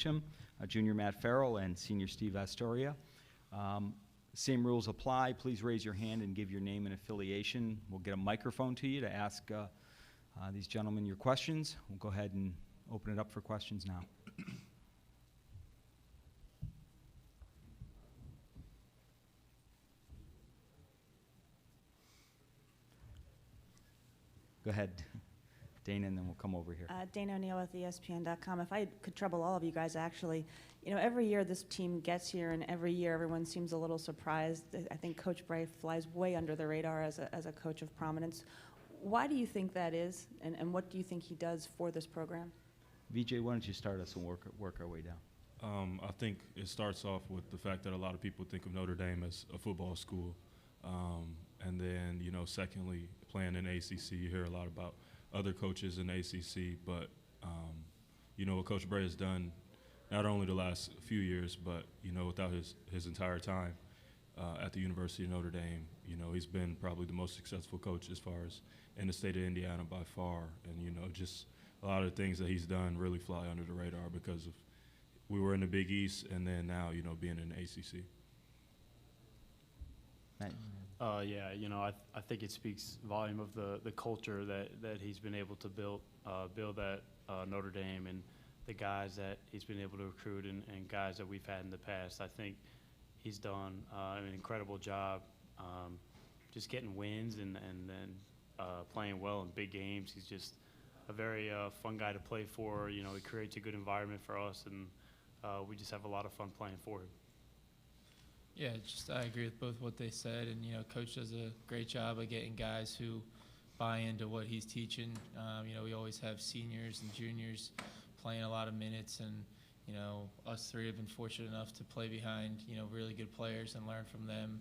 Meacham, junior Matt Farrell, and senior Steve Astoria. Same rules apply. Please raise your hand and give your name and affiliation. We'll get a microphone to you to ask these gentlemen your questions. We'll go ahead and open it up for questions now. Go ahead, Dana, and then we'll come over here. Dana O'Neill with ESPN.com. If I could trouble all of you guys, actually, you know, every year this team gets here, and every year everyone seems a little surprised. I think Coach Bray flies way under the radar as a coach of prominence. Why do you think that is, and what do you think he does for this program? VJ, why don't you start us and work our way down? I think it starts off with the fact that a lot of people think of Notre Dame as a football school. And then, you know, secondly, playing in ACC, you hear a lot about other coaches in ACC, but, you know, what Coach Bray has done, not only the last few years, but, you know, without his entire time at the University of Notre Dame, you know, he's been probably the most successful coach as far as in the state of Indiana by far. And, you know, just a lot of the things that he's done really fly under the radar because of we were in the Big East and then now, you know, being in the ACC. Yeah, you know, I think it speaks volume of the culture that he's been able to build at Notre Dame and the guys that he's been able to recruit and guys that we've had in the past. I think he's done an incredible job just getting wins and then playing well in big games. He's just a very fun guy to play for. You know, he creates a good environment for us, and we just have a lot of fun playing for him. Yeah, I agree with both what they said, and, you know, Coach does a great job of getting guys who buy into what he's teaching. You know, we always have seniors and juniors playing a lot of minutes, and, you know, us three have been fortunate enough to play behind, you know, really good players and learn from them.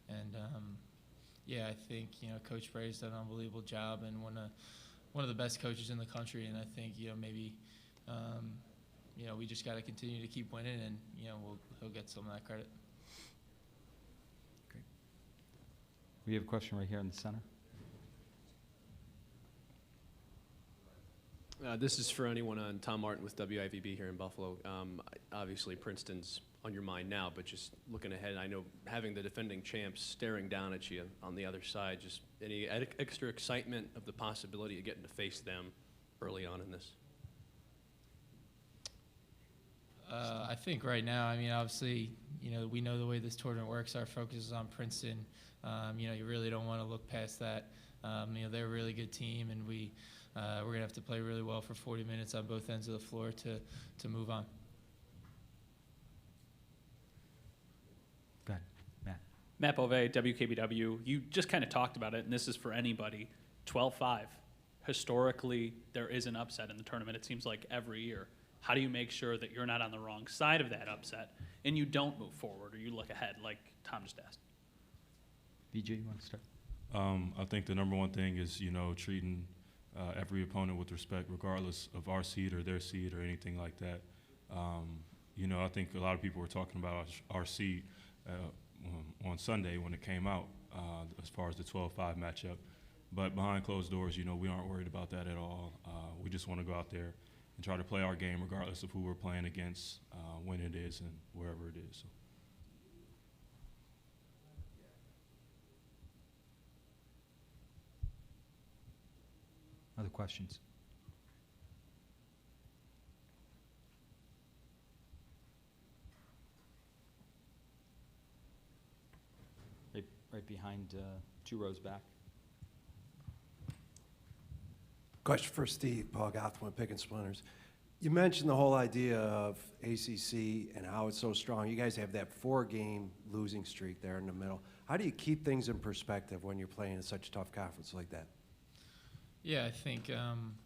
And, yeah, I think, you know, Coach Bray's done an unbelievable job and one of the best coaches in the country, and I think, you know, maybe, you know, we just got to continue to keep winning, and, you know, he'll get some of that credit. We have a question right here in the center. This is for anyone on Tom Martin with WIVB here in Buffalo. Obviously, Princeton's on your mind now, but just looking ahead, I know having the defending champs staring down at you on the other side, just any extra excitement of the possibility of getting to face them early on in this? I think right now, I mean, obviously, you know, we know the way this tournament works. Our focus is on Princeton. You know, you really don't want to look past that. You know, they're a really good team, and we're going to have to play really well for 40 minutes on both ends of the floor to move on. Go ahead, Matt. Matt Bove, WKBW. You just kind of talked about it, and this is for anybody. 12-5. Historically, there is an upset in the tournament, it seems like every year. How do you make sure that you're not on the wrong side of that upset and you don't move forward or you look ahead, like Tom just asked? VJ, you want to start? I think the number one thing is, you know, treating every opponent with respect, regardless of our seed or their seed or anything like that. You know, I think a lot of people were talking about our seed on Sunday when it came out as far as the 12-5 matchup. But behind closed doors, you know, we aren't worried about that at all. We just want to go out there and try to play our game regardless of who we're playing against, when it is and wherever it is. So. Other questions? Right behind, 2 rows back. Question for Steve, Paul Gotham, Pick and Splinters. You mentioned the whole idea of ACC and how it's so strong. You guys have that 4-game losing streak there in the middle. How do you keep things in perspective when you're playing in such a tough conference like that? Yeah, I think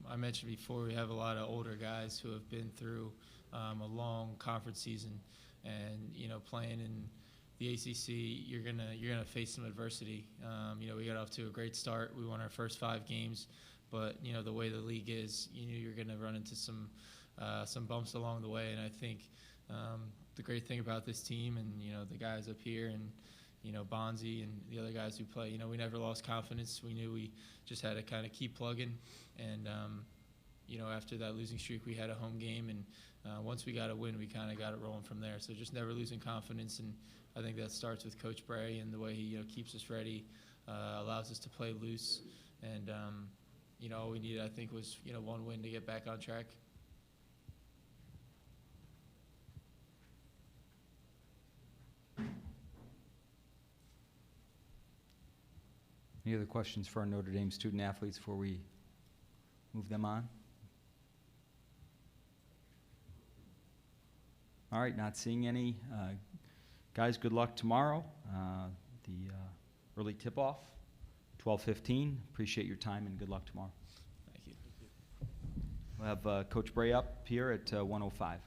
I mentioned before we have a lot of older guys who have been through a long conference season, and, you know, playing in the ACC, you're gonna face some adversity. You know, we got off to a great start. We won our first 5 games, but, you know, the way the league is, you know, you're gonna run into some bumps along the way. And I think the great thing about this team, and, you know, the guys up here, and, you know, Bonzi and the other guys who play, you know, we never lost confidence. We knew we just had to kind of keep plugging. And, you know, after that losing streak, we had a home game, and once we got a win, we kind of got it rolling from there. So just never losing confidence, and I think that starts with Coach Bray and the way he keeps us ready, allows us to play loose, and all we needed, I think, was one win to get back on track. Any other questions for our Notre Dame student athletes before we move them on? All right, not seeing any. Guys, good luck tomorrow. The early tip-off, 12:15. Appreciate your time and good luck tomorrow. Thank you. We'll have Coach Bray up here at 1:05.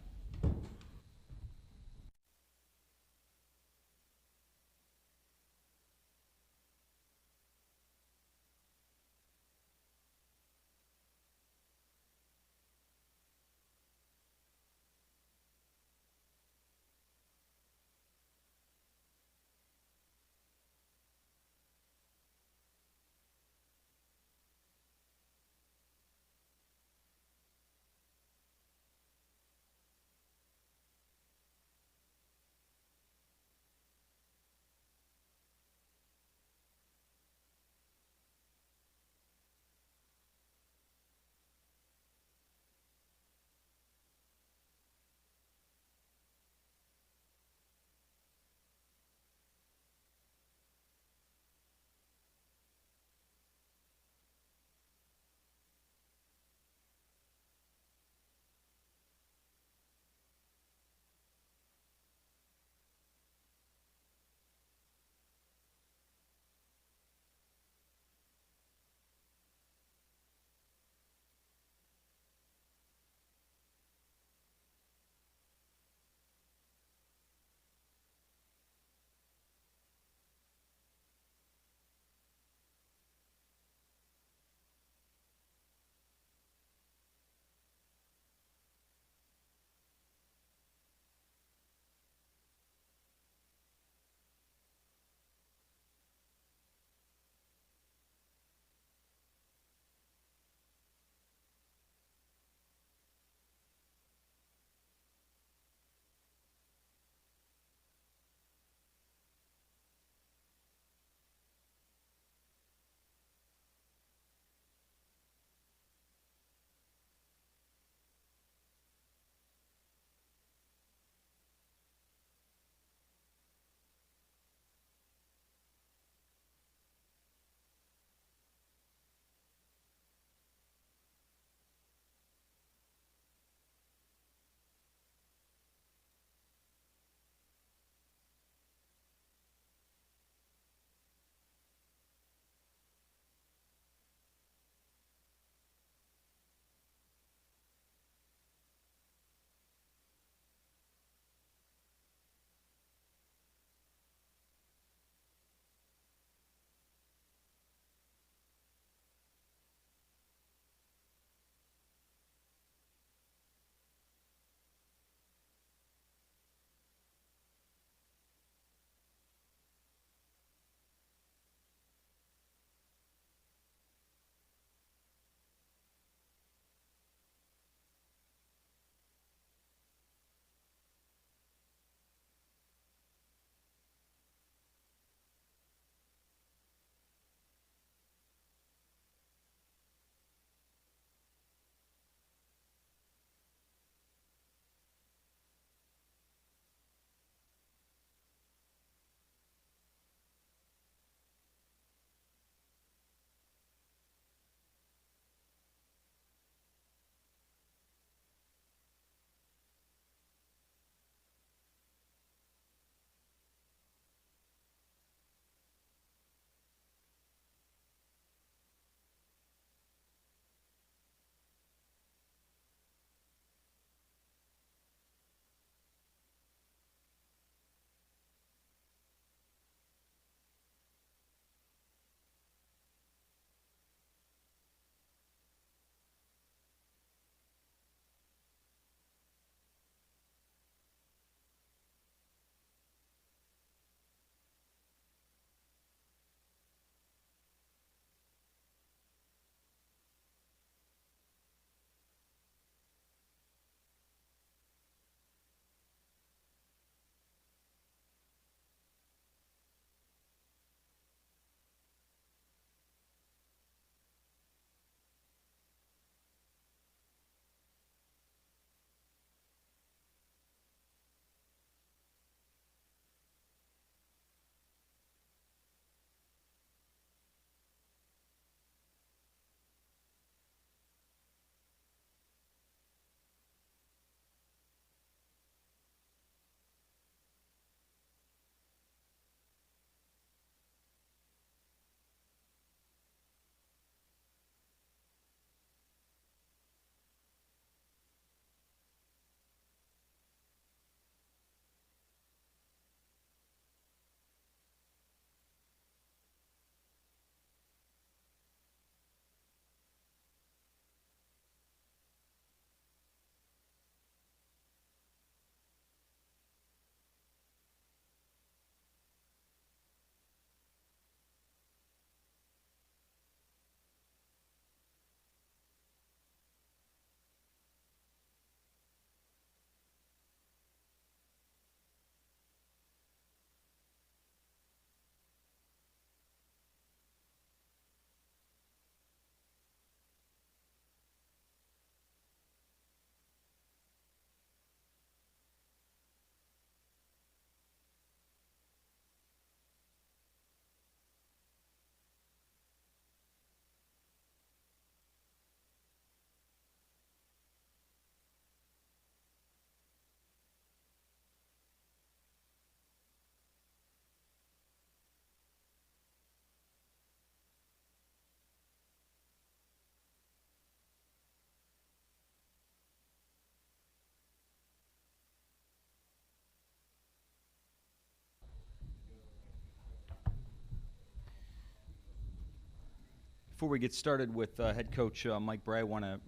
Before we get started with head coach Mike Bray, I want to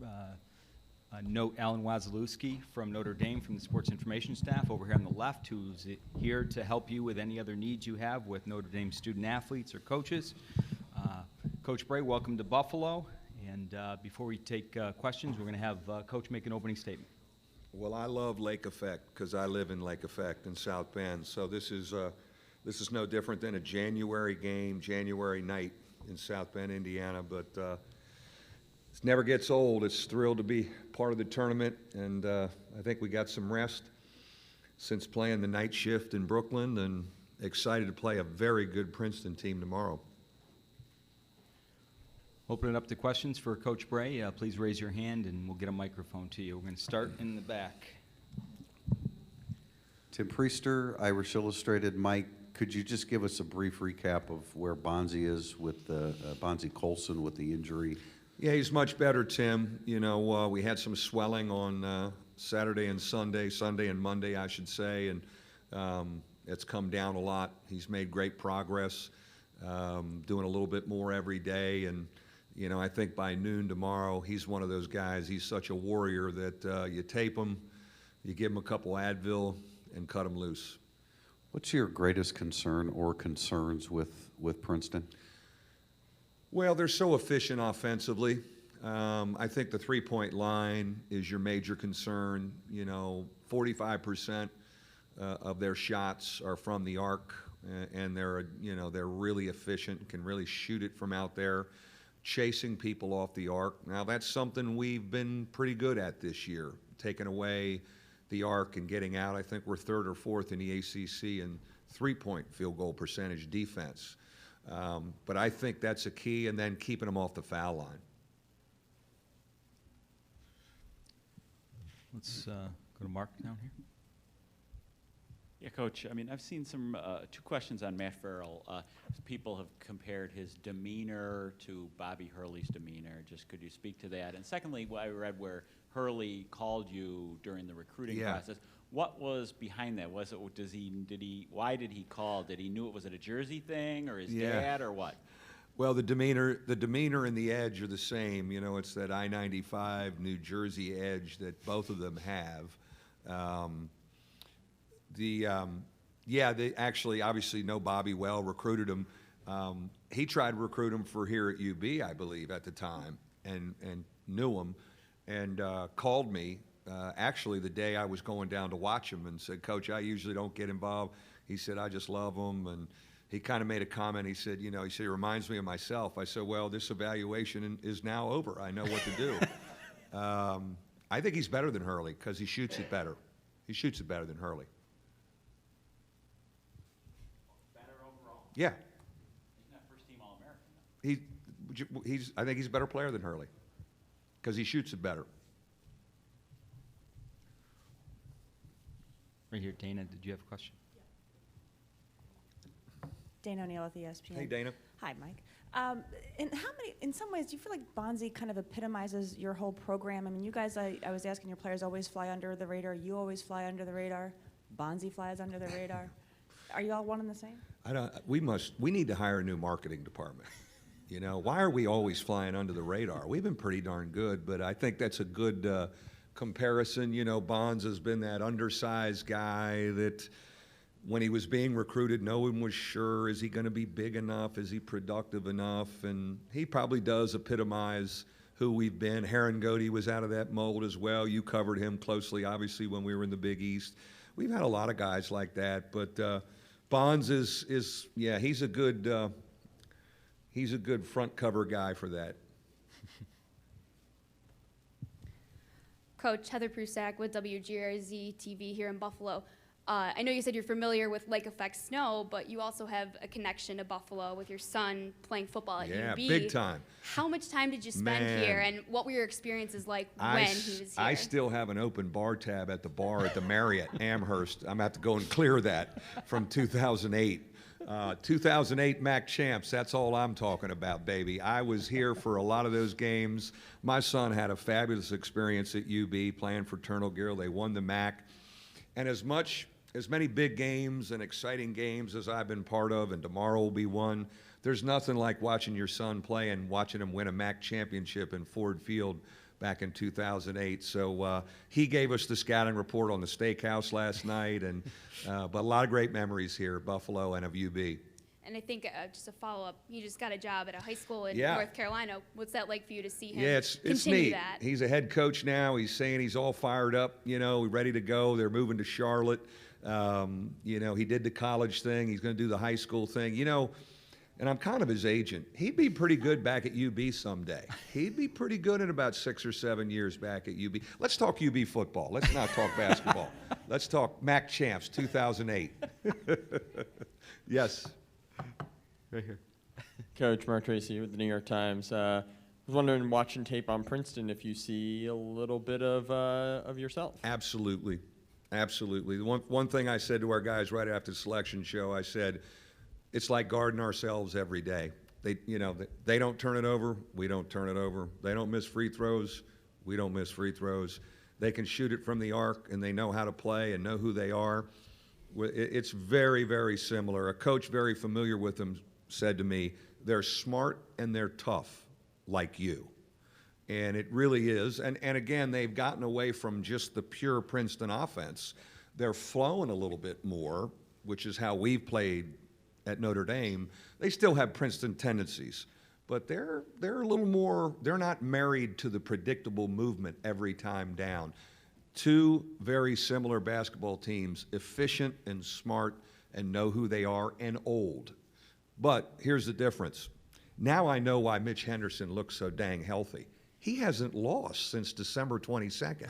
note Alan Wazalewski from Notre Dame from the sports information staff over here on the left, who's here to help you with any other needs you have with Notre Dame student athletes or coaches. Coach Bray, welcome to Buffalo. And before we take questions, we're going to have Coach make an opening statement. Well, I love Lake Effect because I live in Lake Effect in South Bend. So this is no different than a January game, January night in South Bend, Indiana. But it never gets old. It's thrilled to be part of the tournament, and I think we got some rest since playing the night shift in Brooklyn, and excited to play a very good Princeton team tomorrow. Open it up to questions for Coach Bray. Please raise your hand, and we'll get a microphone to you. We're going to start in the back. Tim Priester, Irish Illustrated. Mike, could you just give us a brief recap of where Bonzi is with Bonzi Colson with the injury? Yeah, he's much better, Tim. You know, we had some swelling on Saturday and Sunday and Monday, I should say, and it's come down a lot. He's made great progress, doing a little bit more every day, and you know, I think by noon tomorrow, he's one of those guys. He's such a warrior that you tape him, you give him a couple Advil, and cut him loose. What's your greatest concern or concerns with Princeton? Well, they're so efficient offensively. I think the three-point line is your major concern. You know, 45% of their shots are from the arc, and they're really efficient, can really shoot it from out there, chasing people off the arc. Now, that's something we've been pretty good at this year, taking away the arc and getting out. I think we're third or fourth in the ACC in three-point field goal percentage defense. But I think that's a key, and then keeping them off the foul line. Let's go to Mark down here. Yeah, Coach, I mean, I've seen some, two questions on Matt Farrell. People have compared his demeanor to Bobby Hurley's demeanor. Just could you speak to that? And secondly, I read where Hurley called you during the recruiting process. What was behind that? Was it, why did he call? Did he knew it was a Jersey thing, or his dad, or what? Well, the demeanor and the edge are the same. You know, it's that I-95 New Jersey edge that both of them have. They actually obviously know Bobby well, recruited him. He tried to recruit him for here at UB, I believe, at the time, and knew him, and called me actually the day I was going down to watch him and said, Coach, I usually don't get involved. He said, I just love him, and he kind of made a comment. He said, he reminds me of myself. I said, well, this evaluation is now over. I know what to do. I think he's better than Hurley because he shoots it better. He shoots it better than Hurley. Yeah. He's not first team All-American. I think he's a better player than Hurley because he shoots it better. Right here, Dana, did you have a question? Dana O'Neill with ESPN. Hey, Dana. Hi, Mike. In some ways, do you feel like Bonzi kind of epitomizes your whole program? I mean, you guys, I was asking, your players always fly under the radar. You always fly under the radar. Bonzi flies under the radar. Are you all one and the same? We need to hire a new marketing department. You know, why are we always flying under the radar? We've been pretty darn good, but I think that's a good comparison. You know, Bonds has been that undersized guy that when he was being recruited, no one was sure, is he going to be big enough? Is he productive enough? And he probably does epitomize who we've been. Herringody was out of that mold as well. You covered him closely, obviously, when we were in the Big East. We've had a lot of guys like that, but Bonds is he's a good front cover guy for that. Coach, Heather Prusak with WGRZ TV here in Buffalo. I know you said you're familiar with Lake Effect Snow, but you also have a connection to Buffalo with your son playing football at UB. Big time. How much time did you spend here, and what were your experiences like when he was here? I still have an open bar tab at the bar at the Marriott Amherst. I'm going to have to go and clear that from 2008. 2008 MAC champs, that's all I'm talking about, baby. I was here for a lot of those games. My son had a fabulous experience at UB playing for Turner Gill. They won the MAC. And as much as many big games and exciting games as I've been part of, and tomorrow will be one, there's nothing like watching your son play and watching him win a MAC championship in Ford Field back in 2008. So he gave us the scouting report on the steakhouse last night, and but a lot of great memories here at Buffalo and of UB. And I think just a follow-up, you just got a job at a high school in Yeah. North Carolina. What's that like for you to see him Yeah, it's continue neat. that? He's a head coach now. He's saying he's all fired up, ready to go. They're moving to Charlotte. He did the college thing. He's going to do the high school thing. And I'm kind of his agent. He'd be pretty good back at UB someday. He'd be pretty good in about 6 or 7 years back at UB. Let's talk UB football. Let's not talk basketball. Let's talk MAC champs 2008. Yes. Right here. Coach Mark Tracy with the New York Times. I was wondering, watching tape on Princeton, if you see a little bit of yourself. Absolutely. Absolutely. The one thing I said to our guys right after the selection show, I said, it's like guarding ourselves every day. They don't turn it over, we don't turn it over. They don't miss free throws, we don't miss free throws. They can shoot it from the arc, and they know how to play and know who they are. It's very, very similar. A coach very familiar with them said to me, they're smart and they're tough, like you. And it really is. And again, they've gotten away from just the pure Princeton offense. They're flowing a little bit more, which is how we've played at Notre Dame. They still have Princeton tendencies, but they're a little more, they're not married to the predictable movement every time down. Two very similar basketball teams, efficient and smart and know who they are, and old. But here's the difference. Now I know why Mitch Henderson looks so dang healthy. He hasn't lost since December 22nd.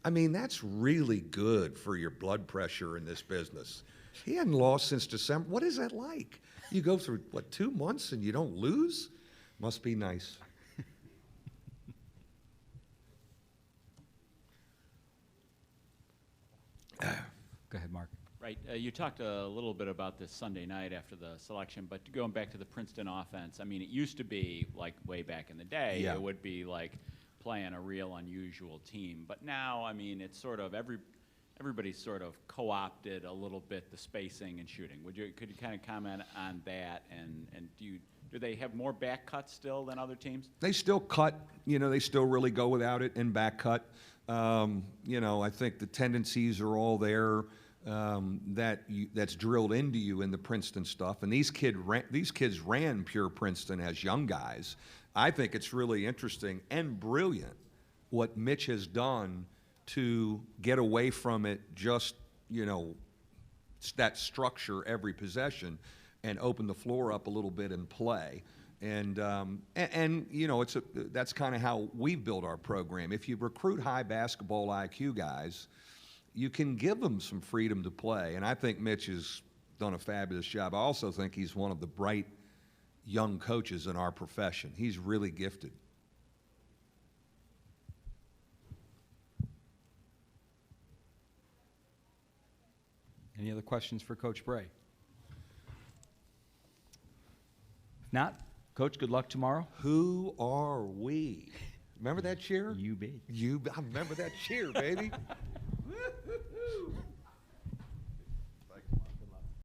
I mean, that's really good for your blood pressure in this business. He hadn't lost since December. What is that like? You go through, 2 months and you don't lose? Must be nice. Go ahead, Mark. Right. You talked a little bit about this Sunday night after the selection, but going back to the Princeton offense, I mean, it used to be like way back in the day, Yeah. it would be like playing a real unusual team. But now, I mean, it's sort of everybody's sort of co-opted a little bit the spacing and shooting. Could you kind of comment on that? And do they have more back cuts still than other teams? They still cut, they still really go without it in back cut. I think the tendencies are all there. That's drilled into you in the Princeton stuff. And these kids ran pure Princeton as young guys. I think it's really interesting and brilliant what Mitch has done to get away from it, just, that structure every possession, and open the floor up a little bit and play. And that's kind of how we build our program. If you recruit high basketball IQ guys, you can give them some freedom to play. And I think Mitch has done a fabulous job. I also think he's one of the bright young coaches in our profession. He's really gifted. Any other questions for Coach Bray? If not, Coach, good luck tomorrow. Who are we? Remember that cheer? UB. I remember that cheer, baby.